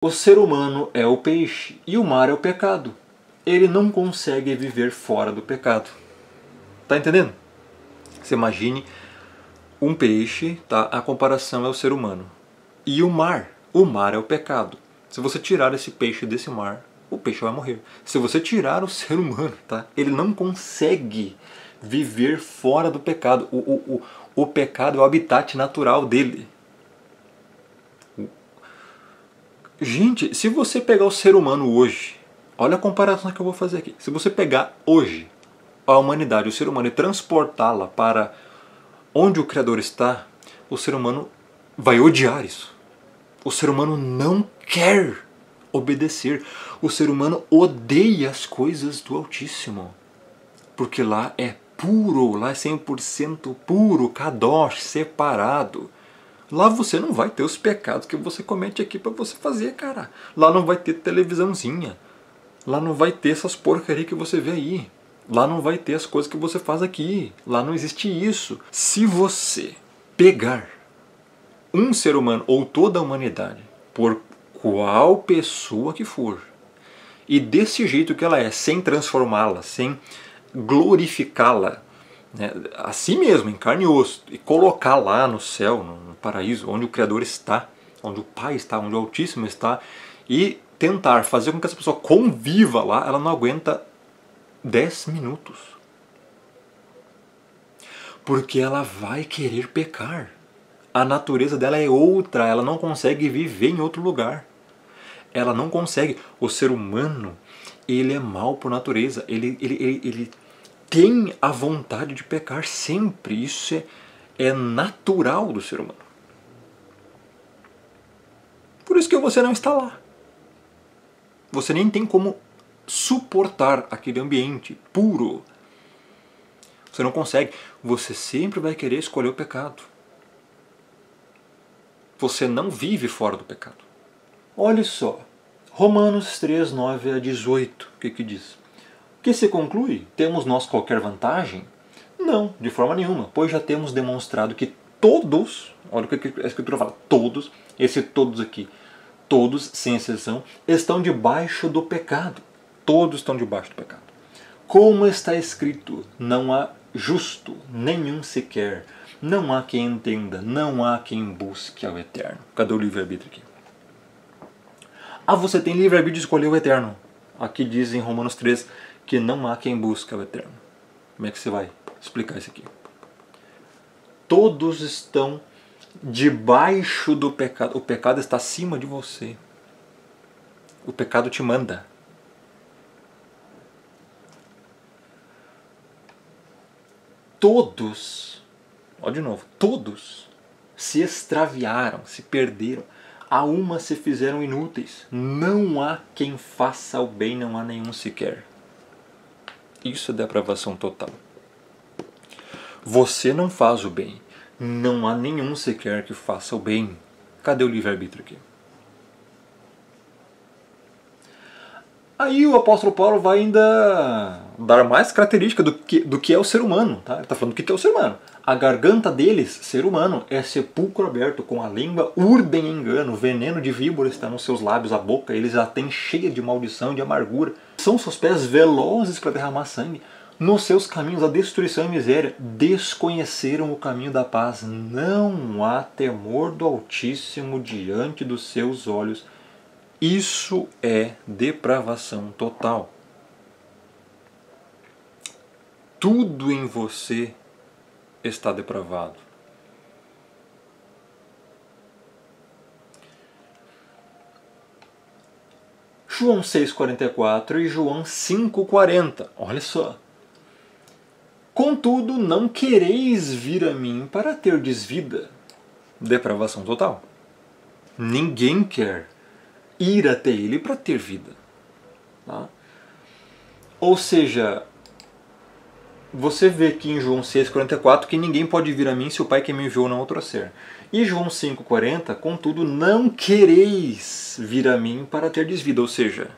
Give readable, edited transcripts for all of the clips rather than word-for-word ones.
O ser humano é o peixe e o mar é o pecado. Ele não consegue viver fora do pecado. Tá entendendo? Você imagine um peixe, tá? A comparação é o ser humano. E o mar é o pecado. Se você tirar esse peixe desse mar, o peixe vai morrer. Se você tirar o ser humano, tá? Ele não consegue viver fora do pecado. O pecado é o habitat natural dele. Gente, se você pegar o ser humano hoje, olha a comparação que eu vou fazer aqui. Se você pegar hoje a humanidade, o ser humano, e transportá-la para onde o Criador está, o ser humano vai odiar isso. O ser humano não quer obedecer. O ser humano odeia as coisas do Altíssimo. Porque lá é puro, lá é 100% puro, kadosh, separado. Lá você não vai ter os pecados que você comete aqui para você fazer, cara. Lá não vai ter televisãozinha. Lá não vai ter essas porcarias que você vê aí. Lá não vai ter as coisas que você faz aqui. Lá não existe isso. Se você pegar um ser humano ou toda a humanidade, por qual pessoa que for, e desse jeito que ela é, sem transformá-la, sem glorificá-la, né, assim mesmo, em carne e osso, e colocar lá no céu, no paraíso, onde o Criador está, onde o Pai está, onde o Altíssimo está, e tentar fazer com que essa pessoa conviva lá, ela não aguenta 10 minutos. Porque ela vai querer pecar. A natureza dela é outra, ela não consegue viver em outro lugar. Ela não consegue. O ser humano, ele é mau por natureza, ele tem a vontade de pecar sempre. Isso é natural do ser humano. Por isso que você não está lá. Você nem tem como suportar aquele ambiente puro. Você não consegue. Você sempre vai querer escolher o pecado. Você não vive fora do pecado. Olha só. Romanos 3, 9 a 18. O que diz? Que se conclui? Temos nós qualquer vantagem? Não, de forma nenhuma, pois já temos demonstrado que todos, olha o que a Escritura fala, todos, esse todos aqui, todos, sem exceção, estão debaixo do pecado. Todos estão debaixo do pecado. Como está escrito, não há justo, nenhum sequer, não há quem entenda, não há quem busque ao Eterno. Cadê o livre-arbítrio aqui? Ah, você tem livre-arbítrio de escolher o Eterno. Aqui diz em Romanos 3 que não há quem busque ao Eterno. Como é que você vai explicar isso aqui? Todos estão debaixo do pecado. O pecado está acima de você. O pecado te manda. Todos, olha de novo, todos se extraviaram, se perderam. A uma se fizeram inúteis. Não há quem faça o bem, não há nenhum sequer. Isso é depravação total. Você não faz o bem. Não há nenhum sequer que faça o bem. Cadê o livre-arbítrio aqui? Aí o apóstolo Paulo vai ainda dar mais característica do que é o ser humano. Tá? Ele está falando do que é o ser humano. A garganta deles, ser humano, é sepulcro aberto, com a língua urdem engano, veneno de víbora está nos seus lábios, a boca eles a têm cheia de maldição, de amargura. São seus pés velozes para derramar sangue, nos seus caminhos a destruição e miséria, desconheceram o caminho da paz, não há temor do Altíssimo diante dos seus olhos. Isso é depravação total. Tudo em você está depravado. João 6,44 e João 5,40. Olha só. Contudo, não quereis vir a mim para terdes vida. Depravação total. Ninguém quer ir até ele para ter vida. Tá? Ou seja, você vê aqui em João 6,44 que ninguém pode vir a mim se o Pai que me enviou não o trouxer. E João 5,40, contudo, não quereis vir a mim para terdes vida. Ou seja,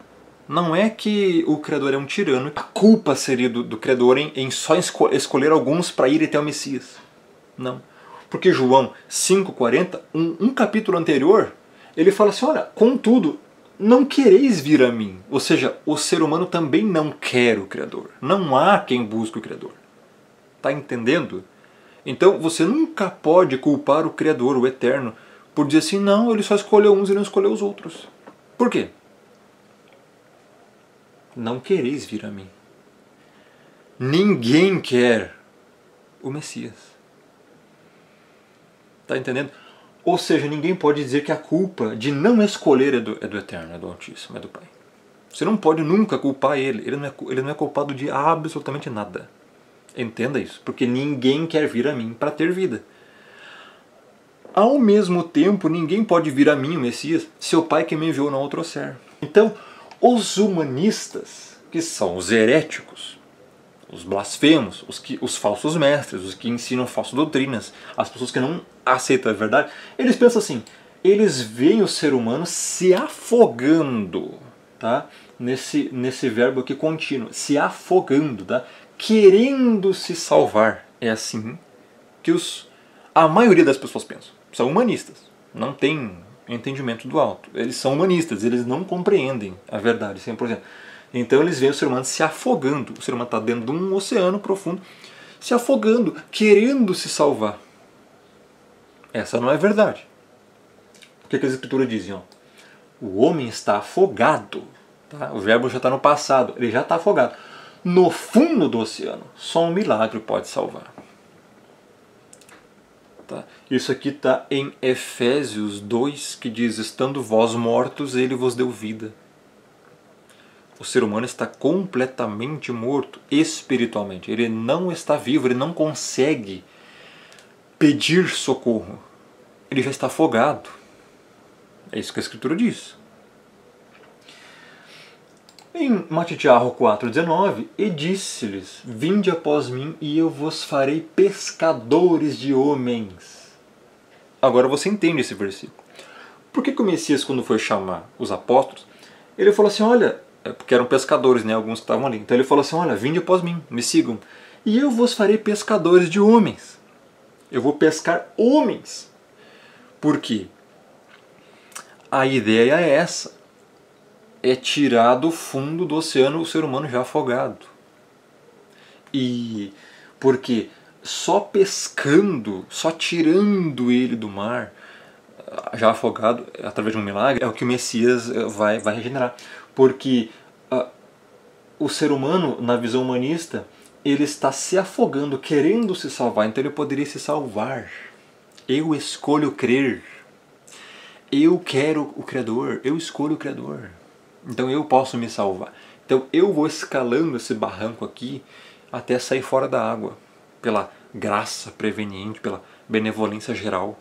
não é que o Criador é um tirano. A culpa seria do Criador em só escolher alguns para ir até o Messias. Não. Porque João 5,40, um capítulo anterior, ele fala assim, olha, contudo, não quereis vir a mim. Ou seja, o ser humano também não quer o Criador. Não há quem busque o Criador. Está entendendo? Então você nunca pode culpar o Criador, o Eterno, por dizer assim, não, ele só escolheu uns e não escolheu os outros. Por quê? Não quereis vir a mim. Ninguém quer o Messias. Está entendendo? Ou seja, ninguém pode dizer que a culpa de não escolher é do Eterno, é do Altíssimo, é do Pai. Você não pode nunca culpar ele. Ele não é culpado de absolutamente nada. Entenda isso. Porque ninguém quer vir a mim para ter vida. Ao mesmo tempo, ninguém pode vir a mim, o Messias, seu Pai que me enviou não o trouxer. Então, os humanistas, que são os heréticos, os blasfemos, os falsos mestres, os que ensinam falsas doutrinas, as pessoas que não aceitam a verdade, eles pensam assim, eles veem o ser humano se afogando, tá? Nesse verbo aqui contínuo, se afogando, tá? Querendo se salvar. É assim que a maioria das pessoas pensam. São humanistas, não tem entendimento do alto. Eles são humanistas, eles não compreendem a verdade 100%. Então eles veem o ser humano se afogando. O ser humano está dentro de um oceano profundo, se afogando, querendo se salvar. Essa não é verdade. O que as escrituras dizem? Ó? O homem está afogado. Tá? O verbo já está no passado, ele já está afogado. No fundo do oceano, só um milagre pode salvar. Tá? Isso aqui está em Efésios 2, que diz, estando vós mortos, ele vos deu vida. O ser humano está completamente morto espiritualmente. Ele não está vivo, ele não consegue pedir socorro. Ele já está afogado. É isso que a Escritura diz. Em Mateus 4,19, e disse-lhes, vinde após mim e eu vos farei pescadores de homens. Agora você entende esse versículo. Por que o Messias, quando foi chamar os apóstolos, ele falou assim, olha, porque eram pescadores, né, alguns que estavam ali. Então ele falou assim, olha, vinde após mim, me sigam, e eu vos farei pescadores de homens. Eu vou pescar homens. Por quê? A ideia é essa. É tirar do fundo do oceano o ser humano já afogado. E porque só pescando, só tirando ele do mar, já afogado, através de um milagre, é o que o Messias vai regenerar. Porque o ser humano, na visão humanista, ele está se afogando, querendo se salvar, então ele poderia se salvar. Eu escolho crer. Eu quero o Criador, eu escolho o Criador. Então eu posso me salvar. Então eu vou escalando esse barranco aqui até sair fora da água, pela graça preveniente, pela benevolência geral.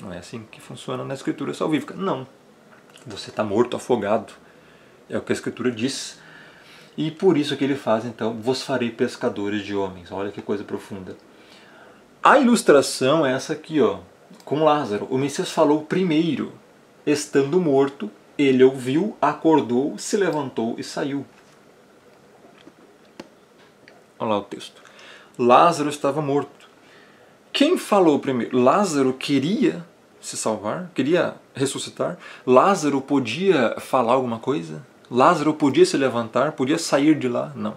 Não é assim que funciona na Escritura salvífica. Não. Você está morto, afogado. É o que a Escritura diz. E por isso que ele faz, então, vos farei pescadores de homens. Olha que coisa profunda. A ilustração é essa aqui, ó, com Lázaro. O Messias falou primeiro, estando morto, ele ouviu, acordou, se levantou e saiu. Olha lá o texto. Lázaro estava morto. Quem falou primeiro? Lázaro queria se salvar? Queria ressuscitar? Lázaro podia falar alguma coisa? Lázaro podia se levantar? Podia sair de lá? Não.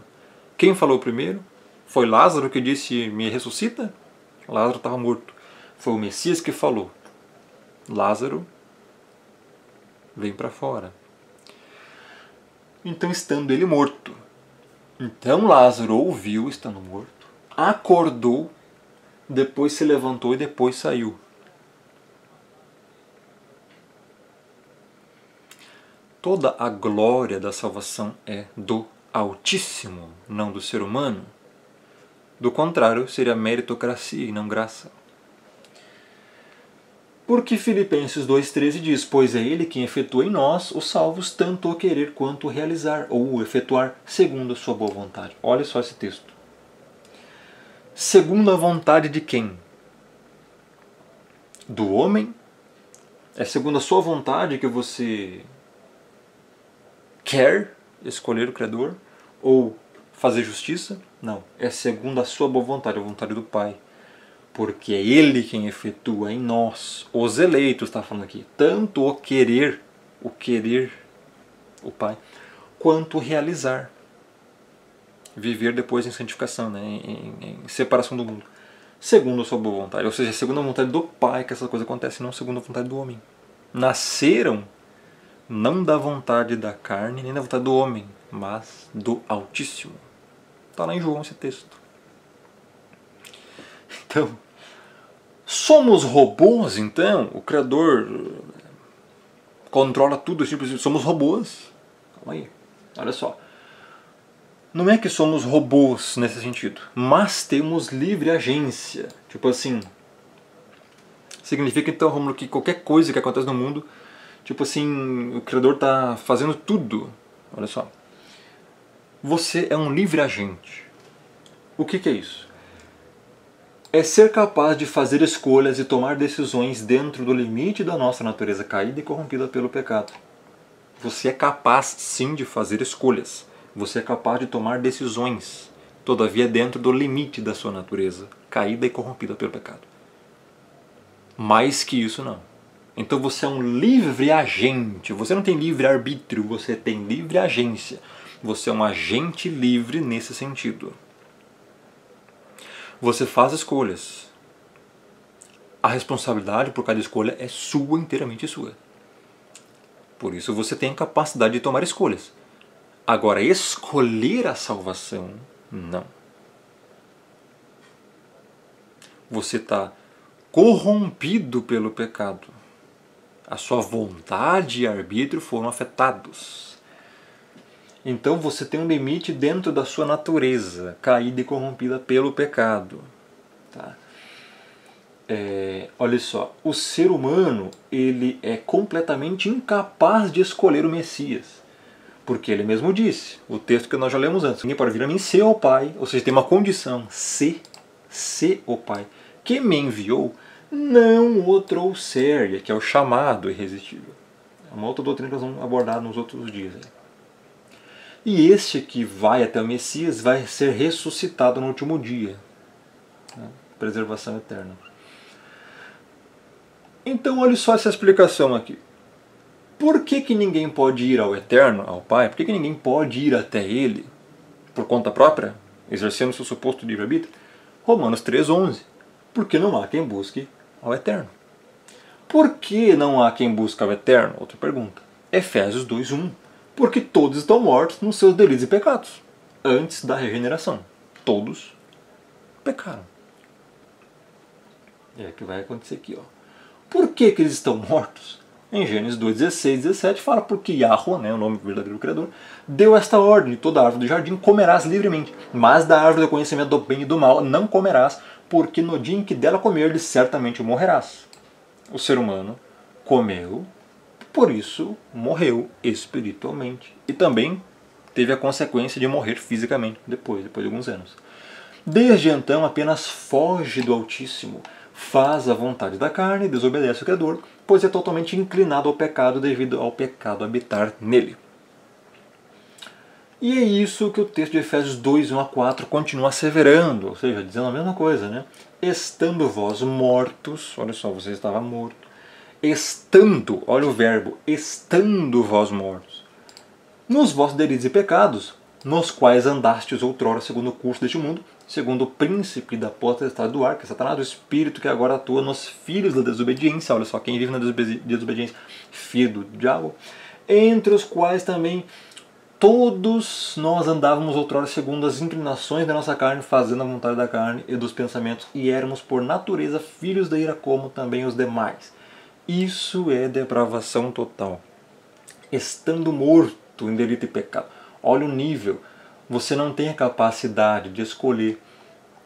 Quem falou primeiro? Foi Lázaro que disse, me ressuscita? Lázaro estava morto. Foi o Messias que falou, Lázaro, vem para fora. Então, estando ele morto. Então Lázaro ouviu, estando morto, acordou, depois se levantou e depois saiu. Toda a glória da salvação é do Altíssimo, não do ser humano. Do contrário, seria meritocracia e não graça. Porque Filipenses 2,13 diz, pois é Ele quem efetua em nós os salvos, tanto o querer quanto o realizar, ou o efetuar segundo a sua boa vontade. Olha só esse texto. Segundo a vontade de quem? Do homem? É segundo a sua vontade que você quer escolher o Criador? Ou fazer justiça? Não. É segundo a sua boa vontade, a vontade do Pai. Porque é Ele quem efetua em nós, os eleitos, está falando aqui, tanto o querer o Pai, quanto realizar, viver depois em santificação, né? Em separação do mundo, segundo a sua boa vontade, ou seja, segundo a vontade do Pai que essa coisa acontece, não segundo a vontade do homem. Nasceram não da vontade da carne, nem da vontade do homem, mas do Altíssimo. Está lá em João esse texto. Então, somos robôs, então? O Criador controla tudo, somos robôs? Calma aí, olha só. Não é que somos robôs nesse sentido, mas temos livre agência. Tipo assim, significa então, Rômulo, que qualquer coisa que acontece no mundo, tipo assim, o Criador está fazendo tudo. Olha só. Você é um livre agente. O que é isso? É ser capaz de fazer escolhas e tomar decisões dentro do limite da nossa natureza caída e corrompida pelo pecado. Você é capaz, sim, de fazer escolhas. Você é capaz de tomar decisões, todavia dentro do limite da sua natureza caída e corrompida pelo pecado. Mais que isso, não. Então você é um livre agente. Você não tem livre arbítrio, você tem livre agência. Você é um agente livre nesse sentido. Você faz escolhas. A responsabilidade por cada escolha é sua, inteiramente sua. Por isso você tem a capacidade de tomar escolhas. Agora, escolher a salvação, não. Você está corrompido pelo pecado. A sua vontade e arbítrio foram afetados. Então você tem um limite dentro da sua natureza, caída e corrompida pelo pecado. Tá? Olha só, o ser humano ele é completamente incapaz de escolher o Messias. Porque ele mesmo disse, o texto que nós já lemos antes, ninguém pode vir a mim ser o Pai, ou seja, tem uma condição, ser o Pai, que me enviou, não o trouxer, que é o chamado irresistível. É uma outra doutrina que nós vamos abordar nos outros dias. E este que vai até o Messias vai ser ressuscitado no último dia. Preservação eterna. Então olha só essa explicação aqui. Por que ninguém pode ir ao Eterno, ao Pai? Por que ninguém pode ir até Ele por conta própria, exercendo seu suposto livre-arbítrio? Romanos 3,11. Porque não há quem busque ao Eterno. Por que não há quem busque ao Eterno? Outra pergunta. Efésios 2,1. Porque todos estão mortos nos seus delitos e pecados, antes da regeneração. Todos pecaram. É o que vai acontecer aqui. Ó. Por que eles estão mortos? Em Gênesis 2:16, 17 fala porque Yahweh, né, o nome verdadeiro do Criador, deu esta ordem: toda árvore do jardim comerás livremente, mas da árvore do conhecimento do bem e do mal não comerás, porque no dia em que dela comerdes certamente morrerás. O ser humano comeu, por isso morreu espiritualmente. E também teve a consequência de morrer fisicamente depois de alguns anos. Desde então apenas foge do Altíssimo, faz a vontade da carne, desobedece ao Criador, pois é totalmente inclinado ao pecado devido ao pecado habitar nele. E é isso que o texto de Efésios 2:1-4 continua asseverando, ou seja, dizendo a mesma coisa, né? Estando vós mortos, olha só, você estava morto. Estando, olha o verbo, estando vós mortos, nos vossos delitos e pecados, nos quais andastes outrora segundo o curso deste mundo, segundo o príncipe da potestade do ar, que é Satanás, o espírito que agora atua nos filhos da desobediência. Olha só, quem vive na desobediência, filho do diabo, entre os quais também todos nós andávamos outrora segundo as inclinações da nossa carne, fazendo a vontade da carne e dos pensamentos, e éramos por natureza filhos da ira como também os demais. Isso é depravação total. Estando morto em delito e pecado. Olha o nível. Você não tem a capacidade de escolher,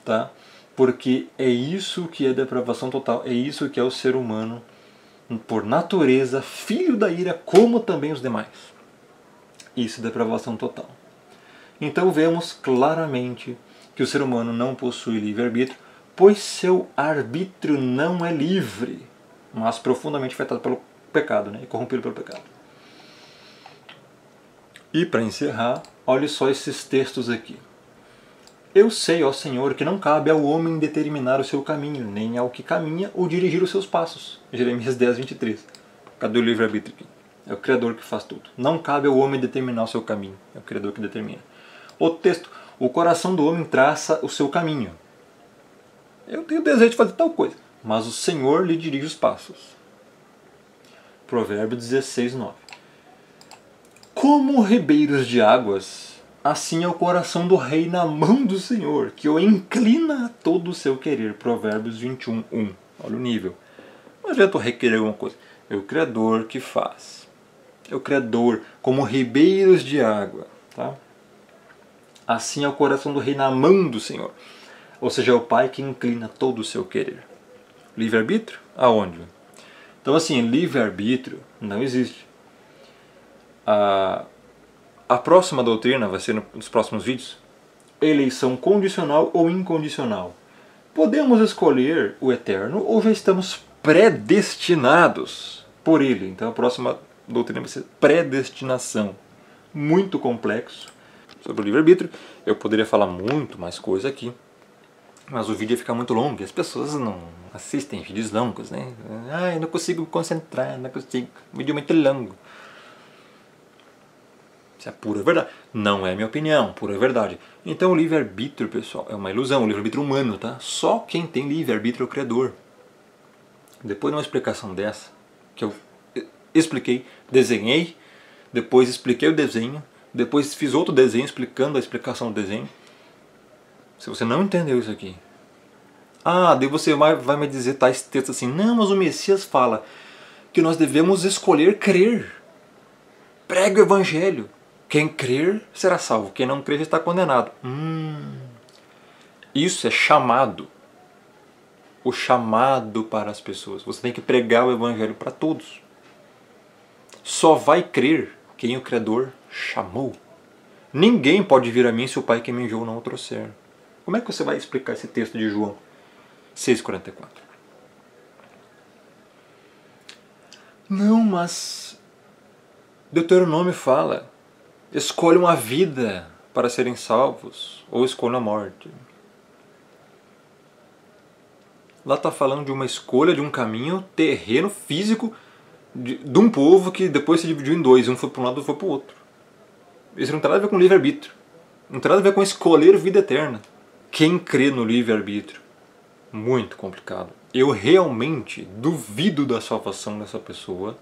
tá? Porque é isso que é depravação total, é isso que é o ser humano, por natureza, filho da ira, como também os demais. Isso é depravação total. Então vemos claramente que o ser humano não possui livre-arbítrio, pois seu arbítrio não é livre, mas profundamente afetado pelo pecado, né? E corrompido pelo pecado. E para encerrar, olhe só esses textos aqui. Eu sei, ó Senhor, que não cabe ao homem determinar o seu caminho, nem ao que caminha ou dirigir os seus passos. Jeremias 10:23. Cadê o livre-arbítrio aqui? É o Criador que faz tudo. Não cabe ao homem determinar o seu caminho. É o Criador que determina. Outro texto. O coração do homem traça o seu caminho. Eu tenho desejo de fazer tal coisa, mas o Senhor lhe dirige os passos. Provérbios 16, 9. Como ribeiros de águas, assim é o coração do rei na mão do Senhor, que o inclina a todo o seu querer. Provérbios 21, 1. Olha o nível. Não adianta o rei querer alguma coisa. É o Criador que faz. É o Criador, como ribeiros de água. Tá? Assim é o coração do rei na mão do Senhor. Ou seja, é o Pai que inclina todo o seu querer. Livre-arbítrio? Aonde? Então assim, livre-arbítrio não existe. A próxima doutrina vai ser nos próximos vídeos. Eleição condicional ou incondicional. Podemos escolher o eterno ou já estamos predestinados por ele. Então a próxima doutrina vai ser predestinação. Muito complexo. Sobre o livre-arbítrio, eu poderia falar muito mais coisa aqui, mas o vídeo ia ficar muito longo e as pessoas não assistem vídeos longos, né? Eu não consigo me concentrar, não consigo. O vídeo é muito longo. Isso é pura verdade. Não é minha opinião, pura verdade. Então o livre-arbítrio, pessoal, é uma ilusão, o livre-arbítrio humano, tá? Só quem tem livre-arbítrio é o Criador. Depois de uma explicação dessa, que eu expliquei, desenhei, depois expliquei o desenho, depois fiz outro desenho explicando a explicação do desenho. Se você não entendeu isso aqui, daí você vai me dizer tais textos assim, não, mas o Messias fala que nós devemos escolher crer. Pregue o Evangelho. Quem crer será salvo, quem não crer já está condenado. Isso é chamado. O chamado para as pessoas. Você tem que pregar o Evangelho para todos. Só vai crer quem o Criador chamou. Ninguém pode vir a mim se o Pai que me enviou não o trouxer. Como é que você vai explicar esse texto de João 6,44? Não, mas Deuteronômio fala: escolham a vida para serem salvos, ou escolham a morte. Lá está falando de uma escolha, de um caminho terreno, físico, de um povo que depois se dividiu em dois. Um foi para um lado e foi para o outro. Isso não tem nada a ver com livre-arbítrio. Não tem nada a ver com escolher vida eterna. Quem crê no livre-arbítrio? Muito complicado. Eu realmente duvido da salvação dessa pessoa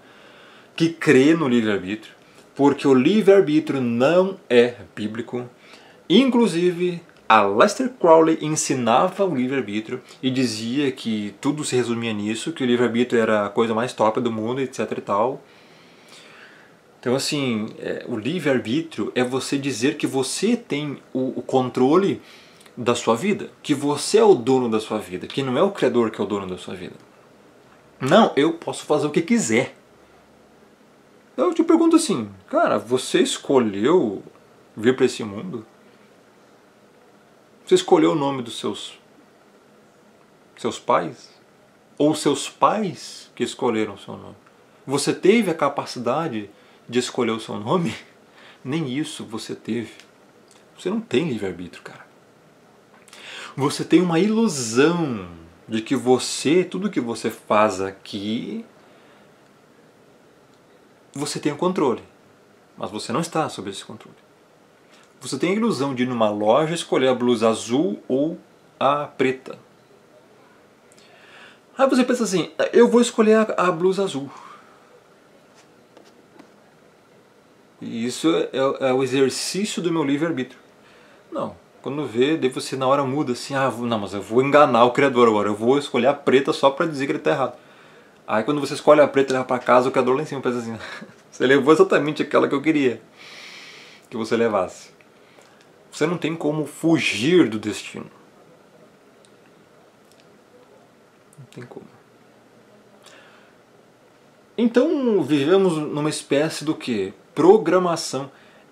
que crê no livre-arbítrio, porque o livre-arbítrio não é bíblico. Inclusive, a Aleister Crowley ensinava o livre-arbítrio e dizia que tudo se resumia nisso, que o livre-arbítrio era a coisa mais top do mundo, etc e tal. Então assim, o livre-arbítrio é você dizer que você tem o controle da sua vida, que você é o dono da sua vida, que não é o Criador que é o dono da sua vida. Não, eu posso fazer o que quiser. Eu te pergunto assim, cara, você escolheu vir para esse mundo? Você escolheu o nome dos seus pais? Ou seus pais que escolheram o seu nome? Você teve a capacidade de escolher o seu nome? Nem isso você teve. Você não tem livre-arbítrio, cara. Você tem uma ilusão de que tudo que você faz aqui, você tem o controle. Mas você não está sob esse controle. Você tem a ilusão de ir numa loja escolher a blusa azul ou a preta. Aí você pensa assim, eu vou escolher a blusa azul. E isso é o exercício do meu livre-arbítrio. Não, quando vê, daí você na hora muda assim, não, mas eu vou enganar o Criador agora, eu vou escolher a preta só para dizer que ele está errado. Aí quando você escolhe a preta e leva para casa, o Criador lá em cima pensa assim, você levou exatamente aquela que eu queria que você levasse. Você não tem como fugir do destino. Não tem como. Então vivemos numa espécie do quê? Programação.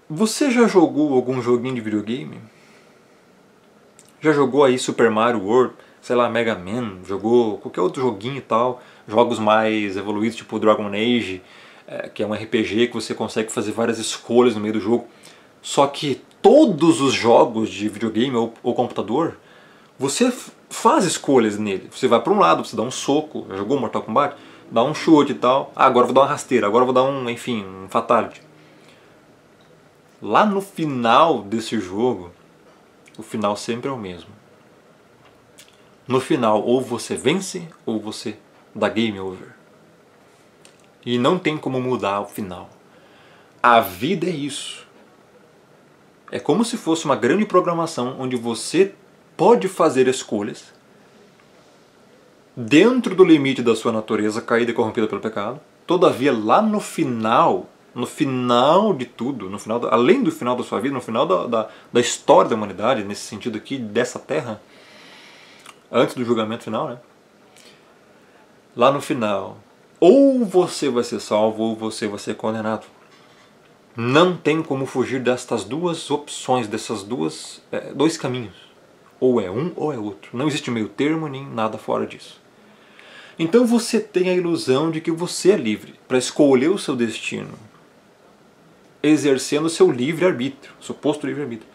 Você já jogou algum joguinho de videogame? Já jogou aí Super Mario World? Sei lá, Mega Man? Jogou qualquer outro joguinho e tal? Jogos mais evoluídos, tipo Dragon Age, que é um RPG que você consegue fazer várias escolhas no meio do jogo. Só que todos os jogos de videogame ou computador, você faz escolhas nele. Você vai para um lado, você dá um soco. Já jogou Mortal Kombat? dá um chute e tal. Ah, agora eu vou dar uma rasteira, agora eu vou dar um fatality. Lá no final desse jogo, o final sempre é o mesmo. No final, ou você vence, ou você dá game over. E não tem como mudar o final. A vida é isso. É como se fosse uma grande programação onde você pode fazer escolhas dentro do limite da sua natureza caída e corrompida pelo pecado. Todavia, lá no final de tudo, além do final da sua vida, no final da história da humanidade, nesse sentido aqui, dessa terra, antes do julgamento final, né? Lá no final, ou você vai ser salvo ou você vai ser condenado. Não tem como fugir destas duas opções, dois caminhos. Ou é um ou é outro. Não existe meio termo nem nada fora disso. Então você tem a ilusão de que você é livre para escolher o seu destino, exercendo o seu livre-arbítrio, suposto livre-arbítrio.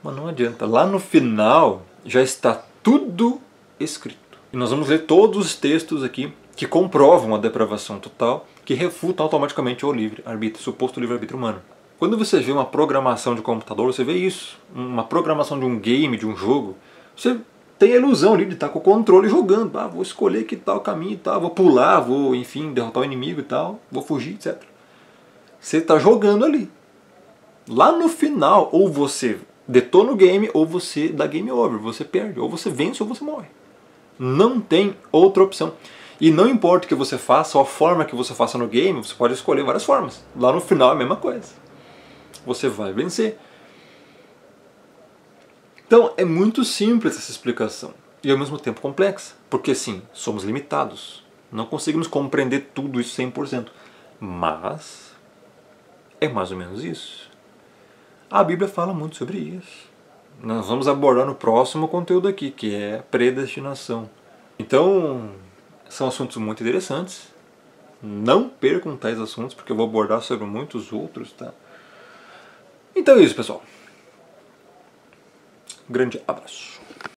Mas não adianta. Lá no final já está tudo escrito. E nós vamos ler todos os textos aqui que comprovam a depravação total, que refutam automaticamente o livre-arbítrio, suposto livre-arbítrio humano. Quando você vê uma programação de computador, você vê isso. Uma programação de um game, de um jogo, você tem a ilusão ali de estar com o controle jogando. Ah, vou escolher que tal caminho e tal, vou pular, vou, enfim, derrotar o inimigo e tal, vou fugir, etc. Você está jogando ali. Lá no final, ou você detona o game, ou você dá game over, você perde, ou você vence ou você morre. Não tem outra opção. E não importa o que você faça, ou a forma que você faça no game, você pode escolher várias formas. Lá no final é a mesma coisa. Você vai vencer. Então é muito simples essa explicação. E ao mesmo tempo complexa. Porque sim, somos limitados. Não conseguimos compreender tudo isso 100%. Mas é mais ou menos isso. A Bíblia fala muito sobre isso. Nós vamos abordar no próximo conteúdo aqui, que é predestinação. Então, são assuntos muito interessantes. Não percam tais assuntos, porque eu vou abordar sobre muitos outros, tá? Então é isso, pessoal. Grande abraço.